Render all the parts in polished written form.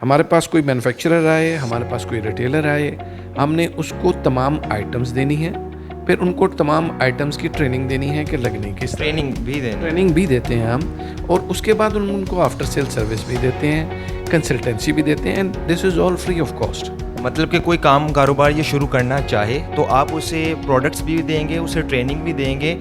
हमारे पास कोई मैन्युफैक्चरर आए, हमारे पास कोई रिटेलर आए, हमने उसको तमाम आइटम्स देनी है, फिर उनको तमाम आइटम्स की ट्रेनिंग देनी है कि लगने की ट्रेनिंग भी देते हैं हम, और उसके बाद उनको आफ्टर सेल सर्विस भी देते हैं, कंसल्टेंसी भी देते हैं, and this is all free of cost. मतलब कि कोई काम कारोबार ये शुरू करना चाहे तो आप उसे प्रोडक्ट्स भी देंगे, उसे ट्रेनिंग भी देंगे।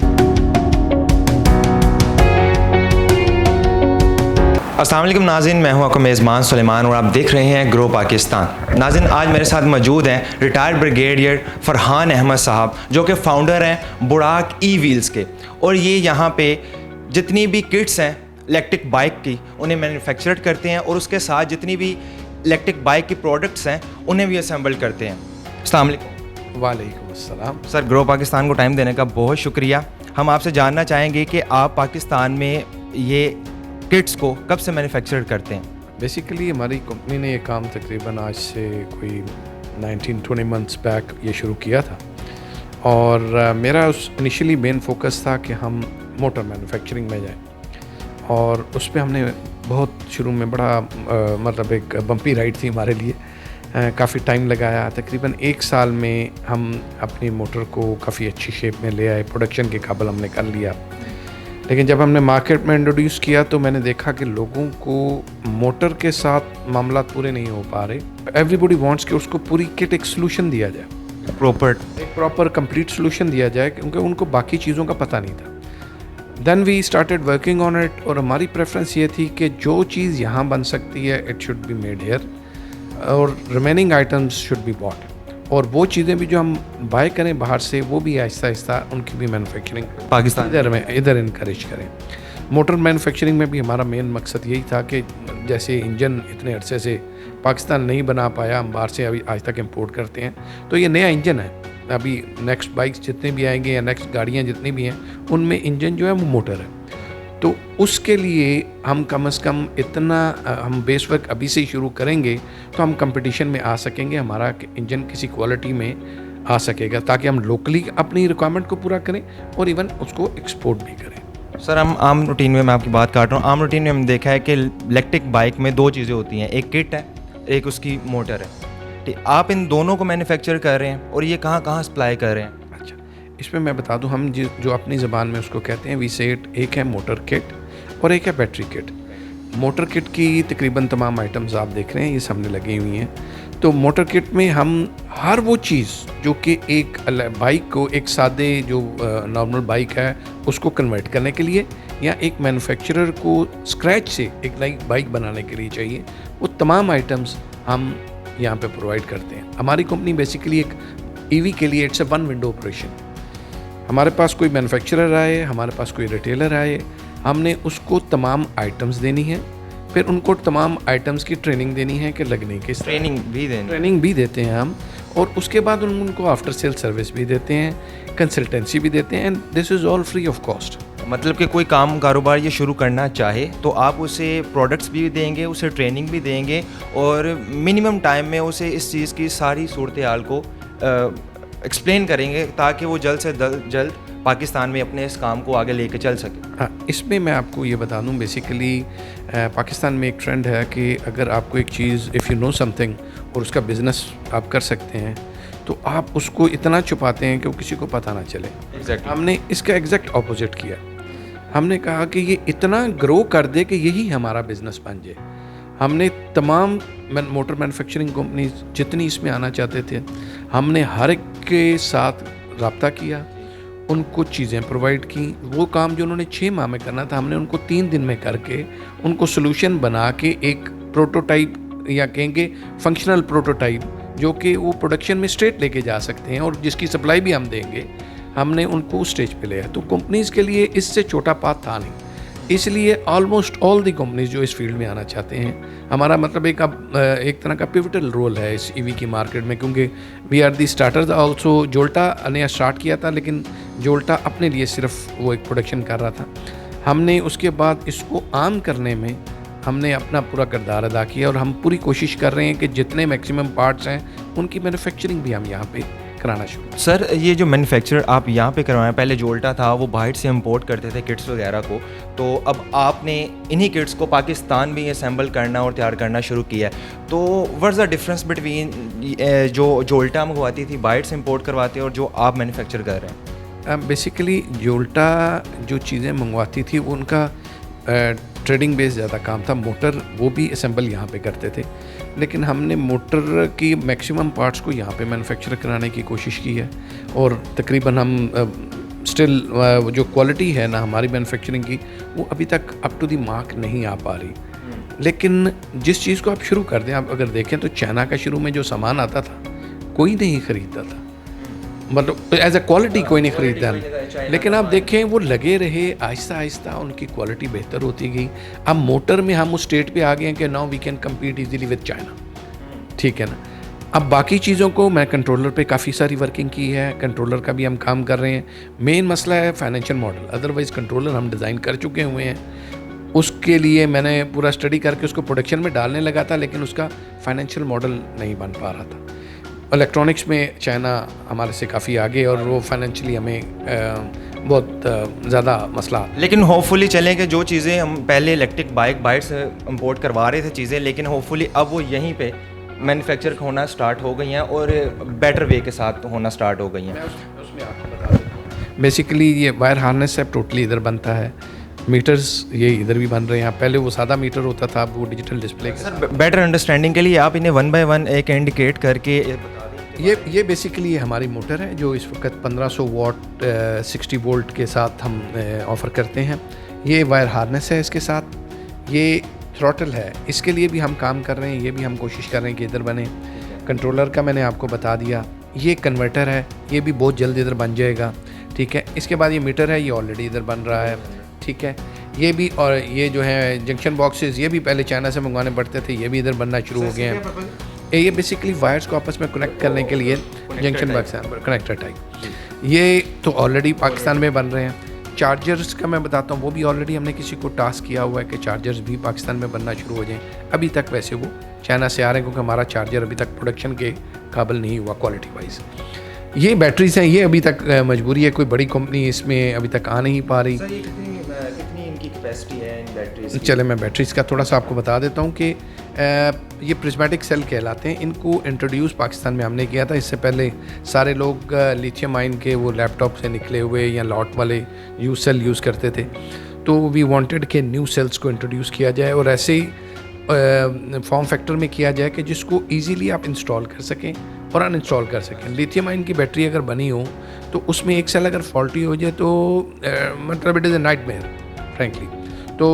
अस्सलाम वालेकुम नाज़रीन, मैं हूं आपका मेज़बान सुलेमान और आप देख रहे हैं ग्रो पाकिस्तान। नाज़रीन, आज मेरे साथ मौजूद हैं रिटायर्ड ब्रिगेडियर फ़रहान अहमद साहब, जो कि फ़ाउंडर हैं बुराक ई व्हील्स के, और ये यहाँ पे जितनी भी किट्स हैं इलेक्ट्रिक बाइक की उन्हें मैन्युफैक्चर करते हैं, और उसके साथ जितनी भी इलेक्ट्रिक बाइक की प्रोडक्ट्स हैं उन्हें भी असेंबल करते हैं। अस्सलाम वालेकुम। वालेकुम अस्सलाम। सर, ग्रो पाकिस्तान को टाइम देने का बहुत शुक्रिया। हम आपसे जानना चाहेंगे कि आप पाकिस्तान में ये किट्स को कब से मैन्युफैक्चर करते हैं? बेसिकली हमारी कंपनी ने ये काम तकरीबन आज से कोई 19-20 मंथ्स बैक ये शुरू किया था, और मेरा उस इनिशियली मेन फोकस था कि हम मोटर मैन्युफैक्चरिंग में जाएं, और उस पर हमने बहुत शुरू में बड़ा मतलब एक बम्पी राइड थी हमारे लिए। काफ़ी टाइम लगाया, तकरीबन 1 साल में हम अपनी मोटर को काफ़ी अच्छी शेप में ले आए, प्रोडक्शन के काबिल हमने कर लिया। लेकिन जब हमने मार्केट में इंट्रोड्यूस किया तो मैंने देखा कि लोगों को मोटर के साथ मामला पूरे नहीं हो पा रहे। एवरीबॉडी वांट्स कि उसको पूरी किट एक सोल्यूशन दिया जाए, एक प्रॉपर कंप्लीट सोल्यूशन दिया जाए, क्योंकि उनको बाकी चीज़ों का पता नहीं था। Then we started working on it, और हमारी प्रेफरेंस ये थी कि जो चीज़ यहाँ बन सकती है it should be made here, और remaining items should be bought, और वो चीज़ें भी जो हम बाय करें बाहर से वो भी आहिस्ता आहिस्ता उनकी भी मैन्युफैक्चरिंग पाकिस्तान इधर इनकरेज करें। मोटर मैन्युफैक्चरिंग में भी हमारा मेन मकसद यही था कि जैसे इंजन इतने अरसे से पाकिस्तान नहीं बना पाया, हम बाहर से अभी आज तक इम्पोर्ट करते हैं, तो ये नया इंजन है। अभी नेक्स्ट बाइक्स जितने भी आएंगे या नेक्स्ट गाड़ियाँ जितनी भी हैं उनमें इंजन जो है वो मोटर है, तो उसके लिए हम कम से कम इतना हम बेस वर्क अभी से ही शुरू करेंगे तो हम कंपटीशन में आ सकेंगे, हमारा इंजन किसी क्वालिटी में आ सकेगा, ताकि हम लोकली अपनी रिक्वायरमेंट को पूरा करें और इवन उसको एक्सपोर्ट भी करें। सर, हम आम रूटीन में, मैं आपकी बात काट रहा हूँ, आम रूटीन में हम देखा है कि इलेक्ट्रिक बाइक में 2 चीज़ें होती हैं, एक किट है, एक उसकी मोटर है। ठीक, आप इन दोनों को मैन्युफैक्चर कर रहे हैं, और ये कहाँ सप्लाई कर रहे हैं? अच्छा, इसमें मैं बता दूं, हम जो अपनी ज़बान में उसको कहते हैं वीसेट, एक है मोटर किट और एक है बैटरी किट। मोटर किट की तकरीबन तमाम आइटम्स आप देख रहे हैं ये सामने लगी हुई हैं। तो मोटर किट में हम हर वो चीज़ जो कि एक बाइक को, एक सादे जो नॉर्मल बाइक है उसको कन्वर्ट करने के लिए, या एक मैन्युफैक्चरर को स्क्रैच से एक नई बाइक बनाने के लिए चाहिए, वो तमाम आइटम्स हम यहाँ पे प्रोवाइड करते हैं। हमारी कंपनी बेसिकली एक ईवी के लिए it's a one window operation. हमारे पास कोई मैन्युफैक्चरर आए, हमारे पास कोई रिटेलर आए, हमने उसको तमाम आइटम्स देनी है, फिर उनको तमाम आइटम्स की ट्रेनिंग देनी है कि लगने की ट्रेनिंग भी देते हैं हम, और उसके बाद उनको आफ्टर सेल सर्विस भी देते हैं, कंसल्टेंसी भी देते हैं, and this is all free of cost. मतलब कि कोई काम कारोबार ये शुरू करना चाहे तो आप उसे प्रोडक्ट्स भी देंगे, उसे ट्रेनिंग भी देंगे, और मिनिमम टाइम में उसे इस चीज़ की सारी सूरत हाल को एक्सप्लेन करेंगे, ताकि वो जल्द से जल्द पाकिस्तान में अपने इस काम को आगे लेके चल सके। हाँ, इसमें मैं आपको ये बता दूं, बेसिकली पाकिस्तान में एक ट्रेंड है कि अगर आपको एक चीज़, इफ़ यू नो समथिंग, और उसका बिज़नेस आप कर सकते हैं, तो आप उसको इतना छुपाते हैं कि वो किसी को पता ना चले। हमने इसका एग्जैक्ट ऑपोजिट किया। हमने कहा कि ये इतना ग्रो कर दे कि यही हमारा बिज़नेस बन जाए। हमने तमाम मोटर मैन्युफैक्चरिंग कंपनीज जितनी इसमें आना चाहते थे, हमने हर एक के साथ रब्ता किया, उनको चीज़ें प्रोवाइड की। वो काम जो उन्होंने 6 माह में करना था, हमने उनको 3 दिन में करके उनको सोल्यूशन बना के एक प्रोटोटाइप, या कहेंगे फंक्शनल प्रोटोटाइप, जो कि वो प्रोडक्शन में स्ट्रेट लेके जा सकते हैं और जिसकी सप्लाई भी हम देंगे, हमने उनको स्टेज पे लिया। तो कंपनीज़ के लिए इससे छोटा पाथ था नहीं, इसलिए ऑलमोस्ट ऑल दी कंपनीज जो इस फील्ड में आना चाहते हैं, हमारा मतलब एक तरह का पिवटल रोल है इस ईवी की मार्केट में, क्योंकि we are the starters also. जोल्टा ने स्टार्ट किया था, लेकिन जोल्टा अपने लिए सिर्फ वो एक प्रोडक्शन कर रहा था। हमने उसके बाद इसको आम करने में हमने अपना पूरा किरदार अदा किया, और हम पूरी कोशिश कर रहे हैं कि जितने मैक्सिमम पार्ट्स हैं उनकी मैन्युफैक्चरिंग भी हम यहाँ पे कराना शुरू। सर ये जो मैन्युफैक्चर आप यहाँ पे करवाएं, पहले जोल्टा था वो बाहर से इंपोर्ट करते थे किट्स वगैरह को, तो अब आपने इन्हीं किट्स को पाकिस्तान में असेंबल करना और तैयार करना शुरू किया है। तो व्हाट्स द डिफरेंस बिटवीन जो जोल्टा मंगवाती थी बाहर से इंपोर्ट करवाते और जो आप मैन्युफैक्चर कर रहे हैं? बेसिकली जोल्टा जो चीज़ें मंगवाती थी वो उनका ट्रेडिंग बेस ज़्यादा काम था। मोटर वो भी असेंबल यहाँ पे करते थे, लेकिन हमने मोटर की मैक्सिमम पार्ट्स को यहाँ पे मैन्युफैक्चर कराने की कोशिश की है और तकरीबन हम स्टिल जो क्वालिटी है ना हमारी मैन्युफैक्चरिंग की वो अभी तक अप टू द मार्क नहीं आ पा रही। लेकिन जिस चीज़ को आप शुरू कर दें, आप अगर देखें तो चाइना का शुरू में जो सामान आता था कोई नहीं ख़रीदता था, मतलब एज ए क्वालिटी कोई नहीं ख़रीदता, लेकिन आप देखें वो लगे रहे, आहिस्ता आहिस्ता उनकी क्वालिटी बेहतर होती गई। अब मोटर में हम उस स्टेट पे आ गए हैं कि now we can compete easily with China, ठीक है ना। अब बाकी चीज़ों को मैं कंट्रोलर पे काफ़ी सारी वर्किंग की है, कंट्रोलर का भी हम काम कर रहे हैं। मेन मसला है फाइनेंशियल मॉडल, अदरवाइज़ कंट्रोलर हम डिज़ाइन कर चुके हुए हैं। उसके लिए मैंने पूरा स्टडी करके उसको प्रोडक्शन में डालने लगा था, लेकिन उसका फाइनेंशियल मॉडल नहीं बन पा रहा था। इलेक्ट्रॉनिक्स में चाइना हमारे से काफ़ी आगे और वो फाइनेंशियली हमें बहुत ज़्यादा मसला। लेकिन होपफुली चलें कि जो चीज़ें हम पहले इलेक्ट्रिक बाइक बाहर से इंपोर्ट करवा रहे थे चीज़ें, लेकिन होपफुली अब वो यहीं पे मैन्युफैक्चर होना स्टार्ट हो गई हैं और बेटर वे के साथ होना स्टार्ट हो गई हैं। मैं उसमें आपको बता देता हूँ। बेसिकली ये वायर हार्नेस है टोटली इधर बनता है, मीटर्स ये इधर भी बन रहे हैं। पहले वो सादा मीटर होता था, अब वो digital display. Sir better understanding के लिए आप इन्हें 1 बाय 1 एक इंडिकेट करके ये बेसिकली हमारी मोटर है जो इस वक्त 1500 वाट 60 वोल्ट के साथ हम ऑफ़र करते हैं। ये वायर हार्नेस है, इसके साथ ये थ्रॉटल है, इसके लिए भी हम काम कर रहे हैं, ये भी हम कोशिश कर रहे हैं कि इधर बने। कंट्रोलर का मैंने आपको बता दिया, ये कन्वर्टर है, ये भी बहुत जल्द इधर बन जाएगा, ठीक है। इसके बाद ये मीटर है, ये ऑलरेडी इधर बन रहा है, ठीक है। ये भी, और ये जो है जंक्शन बॉक्सेस, ये भी पहले चाइना से मंगवाने पड़ते थे, ये भी इधर बनना शुरू हो गए हैं। ये बेसिकली वायर्स को आपस में कनेक्ट करने के लिए जंक्शन बॉक्स है, कनेक्टर टाइप। ये तो ऑलरेडी पाकिस्तान में बन रहे हैं। चार्जर्स का मैं बताता हूँ, वो भी ऑलरेडी हमने किसी को टास्क किया हुआ है कि चार्जर्स भी पाकिस्तान में बनना शुरू हो जाएं। अभी तक वैसे वो चाइना से आ रहे हैं क्योंकि हमारा चार्जर अभी तक प्रोडक्शन के काबिल नहीं हुआ क्वालिटी वाइज। ये बैटरीज हैं, ये अभी तक मजबूरी है, कोई बड़ी कंपनी इसमें अभी तक आ नहीं पा रही। कितनी इनकी कैपेसिटी है इन बैटरीज? चले मैं बैटरीज का थोड़ा सा आपको बता देता हूँ कि ये प्रिज्मेटिक सेल कहलाते हैं। इनको इंट्रोड्यूस पाकिस्तान में हमने किया था। इससे पहले सारे लोग लिथियम आयन के वो लैपटॉप से निकले हुए या लॉट वाले सेल यूज़ करते थे, तो वी वांटेड के न्यू सेल्स को इंट्रोड्यूस किया जाए और ऐसे ही फॉर्म फैक्टर में किया जाए कि जिसको ईजीली आप इंस्टॉल कर सकें और अनइंस्टॉल कर सकें। लिथियम आयन की बैटरी अगर बनी हो तो उसमें एक सेल अगर फॉल्टी हो जाए तो मतलब it is a nightmare frankly. तो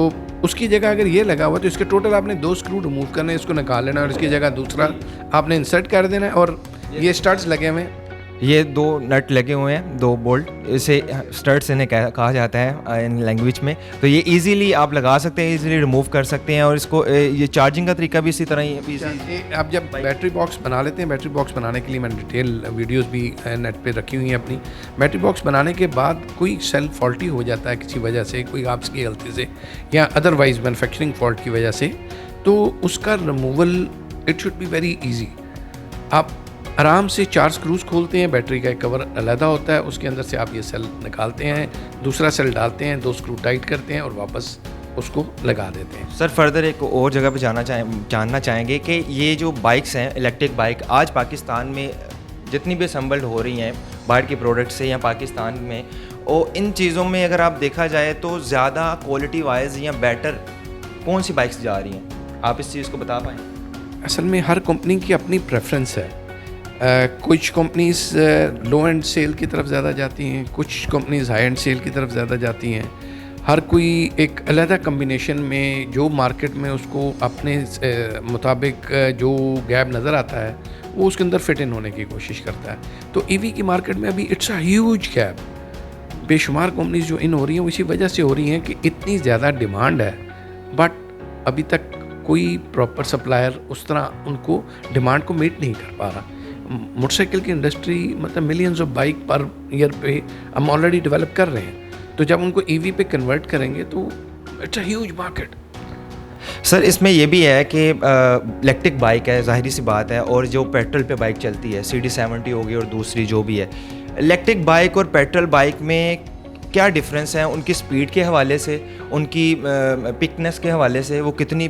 उसकी जगह अगर ये लगा हुआ तो इसके टोटल आपने 2 स्क्रू रिमूव करने, इसको निकाल लेना और इसकी जगह दूसरा आपने इंसर्ट कर देना है। और ये स्टड्स लगे हुए हैं, ये 2 नट लगे हुए हैं, 2 बोल्ट, इसे स्टड्स इन्हें कहा जाता है इन लैंग्वेज में। तो ये इजीली आप लगा सकते हैं, इजीली रिमूव कर सकते हैं और इसको ये चार्जिंग का तरीका भी इसी तरह ही है। आप जब बैटरी बॉक्स बना लेते हैं, बैटरी बॉक्स बनाने के लिए मैंने डिटेल वीडियोस भी नेट पे रखी हुई हैं अपनी। बैटरी बॉक्स बनाने के बाद कोई सेल फॉल्टी हो जाता है किसी वजह से, कोई आपकी गलती से या अदरवाइज मैन्युफैक्चरिंग फॉल्ट की वजह से, तो उसका removal it should be very easy. आप आराम से 4 स्क्रूज खोलते हैं, बैटरी का एक कवर अलहदा होता है, उसके अंदर से आप ये सेल निकालते हैं, दूसरा सेल डालते हैं, 2 स्क्रू टाइट करते हैं और वापस उसको लगा देते हैं। सर फर्दर एक और जगह पे जानना चाहेंगे कि ये जो बाइक्स हैं, इलेक्ट्रिक बाइक आज पाकिस्तान में जितनी भी असम्बल्ड हो रही हैं बाहर के प्रोडक्ट से या पाकिस्तान में, और इन चीज़ों में अगर आप देखा जाए तो ज़्यादा क्वालिटी वाइज या बेटर कौन सी बाइक्स जा रही हैं, आप इस चीज़ को बता पाएँ? असल में हर कंपनी की अपनी प्रेफरेंस है। कुछ कंपनीज लो एंड सेल की तरफ ज़्यादा जाती हैं, कुछ कंपनीज हाई एंड सेल की तरफ ज़्यादा जाती हैं। हर कोई एक अलग कम्बिनेशन में जो मार्केट में उसको अपने मुताबिक जो गैप नज़र आता है वो उसके अंदर फिट इन होने की कोशिश करता है। तो ईवी की मार्केट में अभी इट्स अ ह्यूज गैप। बेशुमार कंपनीज जो इन हो रही हैं वो इसी वजह से हो रही हैं कि इतनी ज़्यादा डिमांड है, बट अभी तक कोई प्रॉपर सप्लायर उस तरह उनको डिमांड को मीट नहीं कर पा रहा। मोटरसाइकिल की इंडस्ट्री मतलब millions of bike per year पे हम ऑलरेडी डेवलप कर रहे हैं, तो जब उनको ईवी पे कन्वर्ट करेंगे तो it's a huge market. Sir इसमें ये भी है कि इलेक्ट्रिक बाइक है, ज़ाहिरी सी बात है, और जो पेट्रोल पे बाइक चलती है CD70 होगी और दूसरी जो भी है, इलेक्ट्रिक बाइक और पेट्रोल बाइक में क्या डिफरेंस है उनकी स्पीड के हवाले से, उनकी पिकनेस के हवाले से, वो कितनी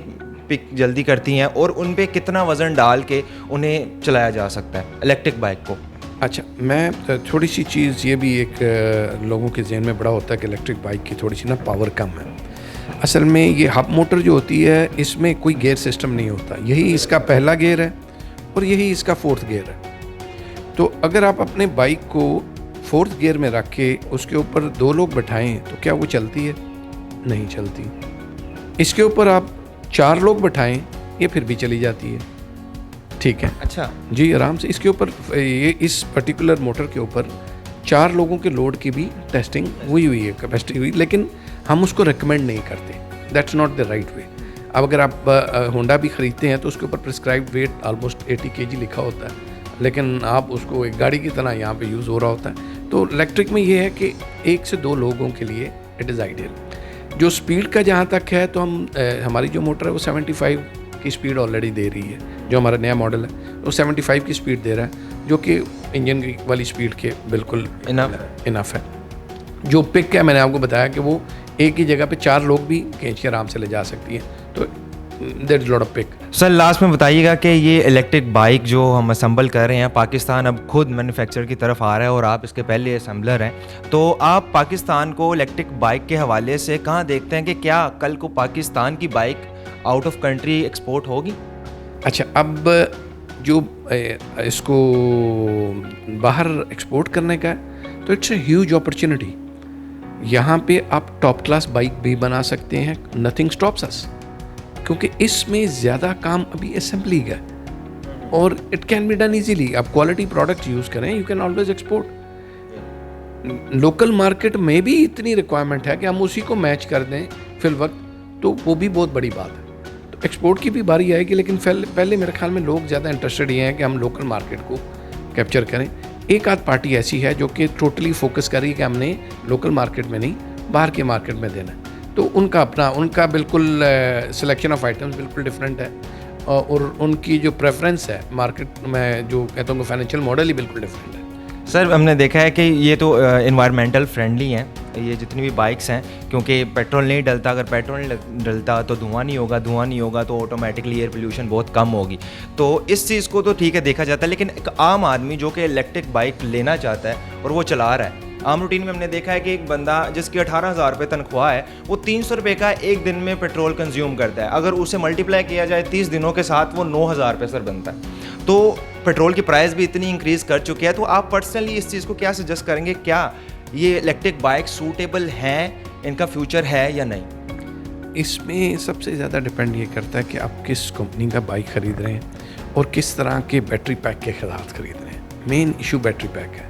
पिक जल्दी करती हैं और उन पे कितना वज़न डाल के उन्हें चलाया जा सकता है इलेक्ट्रिक बाइक को? अच्छा, मैं थोड़ी सी चीज़ ये भी एक लोगों के जहन में बड़ा होता है कि इलेक्ट्रिक बाइक की थोड़ी सी ना पावर कम है। असल में ये हब मोटर जो होती है इसमें कोई गियर सिस्टम नहीं होता, यही इसका पहला गियर है और यही इसका फोर्थ गियर है। तो अगर आप अपने बाइक को फोर्थ गियर में रख के उसके ऊपर 2 लोग बैठाएं तो क्या वो चलती है? नहीं चलती। इसके ऊपर आप 4 लोग बैठाएं ये फिर भी चली जाती है। ठीक है, अच्छा जी, आराम से। इसके ऊपर ये इस पर्टिकुलर मोटर के ऊपर 4 लोगों के लोड की भी टेस्टिंग हुई है, कैपेसिटी हुई, लेकिन हम उसको रिकमेंड नहीं करते। That's not the right way. अब अगर आप होंडा भी ख़रीदते हैं तो उसके ऊपर प्रिस्क्राइब्ड वेट ऑलमोस्ट 80 kg लिखा होता है, लेकिन आप उसको एक गाड़ी की तरह यहाँ पे यूज़ हो रहा होता है। तो इलेक्ट्रिक में ये है कि 1 से 2 लोगों के लिए इट इज़ आइडियल। जो स्पीड का जहाँ तक है तो हम हमारी जो मोटर है वो 75 की स्पीड ऑलरेडी दे रही है। जो हमारा नया मॉडल है वो 75 की स्पीड दे रहा है, जो कि इंजन वाली स्पीड के बिल्कुल इनफ है। जो पिक है मैंने आपको बताया कि वो एक ही जगह पे 4 लोग भी खींच के आराम से ले जा सकती हैं, तो there is lot of pick. Sir last में बताइएगा कि ये इलेक्ट्रिक बाइक जो हम असम्बल कर रहे हैं, पाकिस्तान अब खुद मैन्युफैक्चर की तरफ आ रहा है और आप इसके पहले असम्बलर हैं, तो आप पाकिस्तान को इलेक्ट्रिक बाइक के हवाले से कहाँ देखते हैं कि क्या कल को पाकिस्तान की bike out of country export होगी? अच्छा, अब जो इसको बाहर एक्सपोर्ट करने का है तो इट्स ए ह्यूज अपॉर्चुनिटी। यहाँ पे आप टॉप क्लास बाइक भी बना सकते हैं, नथिंग स्टॉप्स अस, क्योंकि इसमें ज़्यादा काम अभी असेंबली का है और it can be done easily. आप क्वालिटी प्रोडक्ट यूज़ करें, you can always export. Local market में भी इतनी रिक्वायरमेंट है कि हम उसी को मैच कर दें फिल वक्त, तो वो भी बहुत बड़ी बात है। तो एक्सपोर्ट की भी बारी आएगी, लेकिन पहले मेरे ख्याल में लोग ज़्यादा इंटरेस्टेड ये हैं कि हम लोकल मार्केट को कैप्चर करें। एक आध पार्टी ऐसी है जो कि टोटली फोकस कर रही है कि हमने लोकल मार्केट में नहीं बाहर के मार्केट में देना है, तो उनका बिल्कुल सिलेक्शन ऑफ आइटम्स बिल्कुल डिफरेंट है और उनकी जो प्रेफरेंस है मार्केट में, जो कहता हूँ फाइनेंशियल मॉडल ही बिल्कुल डिफरेंट है। सर हमने देखा है कि ये तो इन्वायरमेंटल फ्रेंडली हैं ये जितनी भी बाइक्स हैं, क्योंकि पेट्रोल नहीं डलता, अगर पेट्रोल नहीं डलता तो धुआं नहीं होगा तो ऑटोमेटिकली एयर पोल्यूशन बहुत कम होगी। तो इस चीज़ को तो ठीक है देखा जाता है, लेकिन एक आम आदमी जो कि इलेक्ट्रिक बाइक लेना चाहता है और वो चला रहा है, आम रूटीन में हमने देखा है कि एक बंदा जिसकी 18,000 रुपये तनख्वाह है वो 300 रुपये का एक दिन में पेट्रोल कंज्यूम करता है। अगर उसे मल्टीप्लाई किया जाए 30 दिनों के साथ वो 9,000 रुपये सर बनता है। तो पेट्रोल की प्राइस भी इतनी इंक्रीज़ कर चुकी है, तो आप पर्सनली इस चीज़ को क्या सजेस्ट करेंगे, क्या ये इलेक्ट्रिक बाइक सूटेबल हैं, इनका फ्यूचर है या नहीं? इसमें सबसे ज़्यादा डिपेंड ये करता है कि आप किस कंपनी का बाइक ख़रीद रहे हैं और किस तरह के बैटरी पैक के साथ ख़रीद रहे हैं। मेन इशू बैटरी पैक है।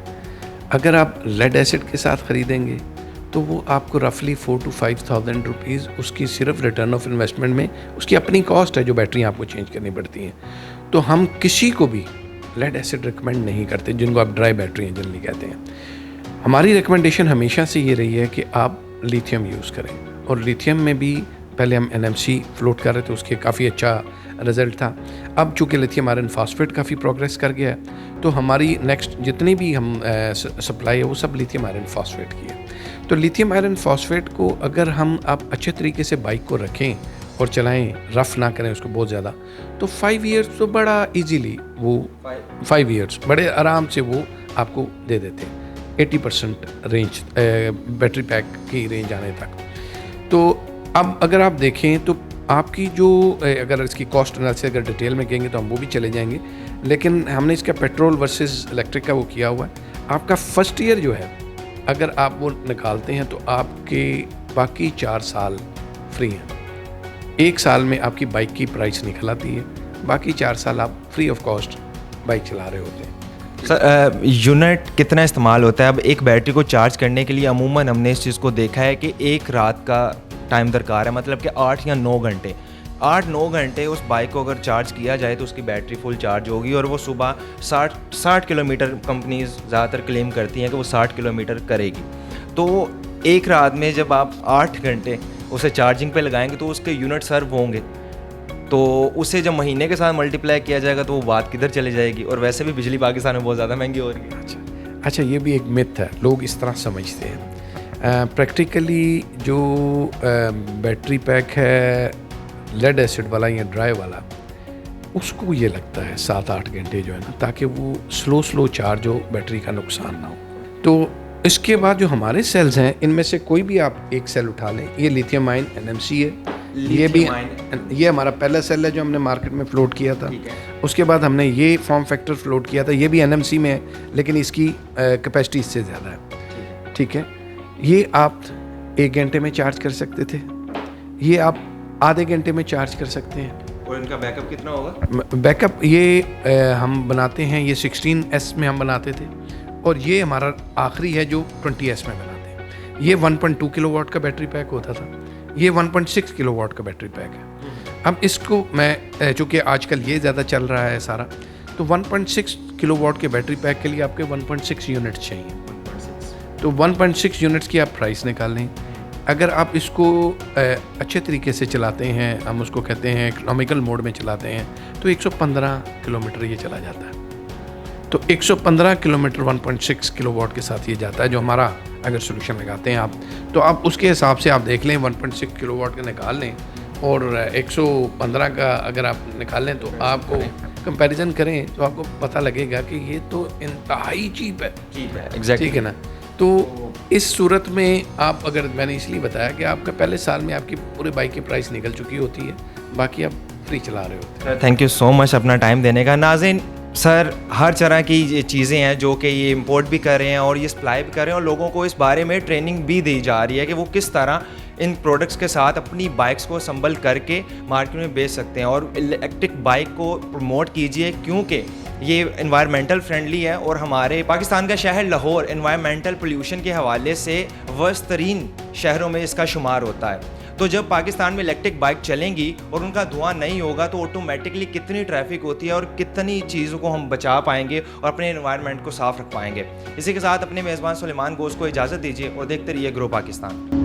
अगर आप लेड एसिड के साथ ख़रीदेंगे तो वो आपको रफली 4,000 to 5,000 रुपीज़ उसकी सिर्फ रिटर्न ऑफ इन्वेस्टमेंट में, उसकी अपनी कॉस्ट है जो बैटरी आपको चेंज करनी पड़ती हैं। तो हम किसी को भी लेड एसिड रिकमेंड नहीं करते, जिनको आप ड्राई बैटरी जनरली कहते हैं। हमारी रिकमेंडेशन हमेशा से ये रही है कि आप लिथियम यूज़ करें, और लिथियम में भी पहले हम NMC फ्लोट कर रहे थे, उसके काफ़ी अच्छा रिज़ल्ट था। अब चूँकि लिथियम आयरन फॉस्फेट काफ़ी प्रोग्रेस कर गया है, तो हमारी नेक्स्ट जितनी भी हम सप्लाई है वो सब लिथियम आयरन फॉस्फेट की है। तो लिथियम आयरन फॉस्फेट को अगर हम आप अच्छे तरीके से बाइक को रखें और चलाएं, रफ़ ना करें उसको बहुत ज़्यादा, तो 5 ईयर्स तो बड़ा इजीली वो 5 ईयर्स बड़े आराम से वो आपको दे देते हैं 80% रेंज, बैटरी पैक की रेंज आने तक। तो अब अगर आप देखें तो आपकी जो अगर इसकी कॉस्ट एनालिसिस अगर डिटेल में कहेंगे तो हम वो भी चले जाएंगे, लेकिन हमने इसका पेट्रोल वर्सेस इलेक्ट्रिक का वो किया हुआ है। आपका फर्स्ट ईयर जो है अगर आप वो निकालते हैं तो आपके बाकी 4 साल फ्री हैं। 1 साल में आपकी बाइक की प्राइस निकल आती है, बाकी 4 साल आप फ्री ऑफ कॉस्ट बाइक चला रहे होते हैं। सर यूनिट कितना इस्तेमाल होता है? अब एक बैटरी को चार्ज करने के लिए अमूमन हमने इस चीज़ को देखा है कि एक रात का टाइम दरकार है, मतलब कि 8 या 9 घंटे 8-9 घंटे उस बाइक को अगर चार्ज किया जाए तो उसकी बैटरी फुल चार्ज होगी और वो सुबह 60 किलोमीटर कंपनीज ज़्यादातर क्लेम करती हैं कि वो 60 किलोमीटर करेगी। तो एक रात में जब आप 8 घंटे उसे चार्जिंग पे लगाएंगे तो उसके यूनिट सर्व होंगे, तो उसे जब महीने के साथ मल्टीप्लाई किया जाएगा तो वो बात किधर चली जाएगी। और वैसे भी बिजली पाकिस्तान में बहुत ज़्यादा महंगी हो रही है। अच्छा, ये भी एक मिथ है, लोग इस तरह समझते हैं। प्रैक्टिकली जो बैटरी पैक है लेड एसिड वाला या ड्राई वाला, उसको ये लगता है 7-8 घंटे जो है ना, ताकि वो स्लो चार्ज हो, बैटरी का नुकसान ना हो। तो इसके बाद जो हमारे सेल्स हैं, इनमें से कोई भी आप एक सेल उठा लें, ये लिथियम आयन NMC है, ये हमारा पहला सेल है जो हमने मार्केट में फ्लोट किया था। उसके बाद हमने ये फॉर्म फैक्टर फ्लोट किया था, ये भी NMC में है, लेकिन इसकी कैपेसिटी इससे ज़्यादा है। ठीक है, ये आप 1 घंटे में चार्ज कर सकते थे, ये आप आधे घंटे में चार्ज कर सकते हैं। और इनका बैकअप कितना होगा? बैकअप ये हम बनाते हैं, ये 16S में हम बनाते थे, और ये हमारा आखिरी है जो 20S में बनाते हैं। ये 1.2 किलोवाट का बैटरी पैक होता था, ये 1.6 किलोवाट का बैटरी पैक है। अब इसको मैं, चूँकि आजकल ये ज़्यादा चल रहा है सारा, तो 1.6 किलोवाट के बैटरी पैक के लिए आपके 1.6 यूनिट्स चाहिए। तो 1.6 यूनिट्स की आप प्राइस निकाल लें। अगर आप इसको अच्छे तरीके से चलाते हैं, हम उसको कहते हैं इकोनॉमिकल मोड में चलाते हैं, तो 115 किलोमीटर ये चला जाता है। तो 115 किलोमीटर 1.6 किलोवाट के साथ ये जाता है, जो हमारा अगर सोल्यूशन लगाते हैं आप, तो आप उसके हिसाब से आप देख लें, 1.6 किलोवाट का निकाल लें और 115 का अगर आप निकाल लें, तो आपको कंपैरिजन करें तो आपको पता लगेगा कि ये तो इंतहाई चीप है। एग्जैक्टली, ठीक है ना। तो इस सूरत में आप, अगर मैंने इसलिए बताया कि आपका पहले साल में आपकी पूरे बाइक की प्राइस निकल चुकी होती है, बाकी आप फ्री चला रहे होते हैं। थैंक यू सो मच अपना टाइम देने का। नाज़रीन, सर हर तरह की ये चीज़ें हैं जो कि ये इंपोर्ट भी कर रहे हैं और ये सप्लाई भी कर रहे हैं, और लोगों को इस बारे में ट्रेनिंग भी दी जा रही है कि वो किस तरह इन प्रोडक्ट्स के साथ अपनी बाइक्स को संभल करके मार्केट में बेच सकते हैं। और इलेक्ट्रिक बाइक को प्रमोट कीजिए, क्योंकि ये इन्वायरमेंटल फ्रेंडली है, और हमारे पाकिस्तान का शहर लाहौर इन्वायरमेंटल पोल्यूशन के हवाले से वर्स्ट तरीन शहरों में इसका शुमार होता है। तो जब पाकिस्तान में इलेक्ट्रिक बाइक चलेंगी और उनका धुआं नहीं होगा, तो ऑटोमेटिकली कितनी ट्रैफिक होती है और कितनी चीज़ों को हम बचा पाएंगे और अपने एनवायरनमेंट को साफ रख पाएंगे। इसी के साथ अपने मेज़बान सुलेमान गोश को इजाज़त दीजिए और देखते रहिए ग्रो पाकिस्तान।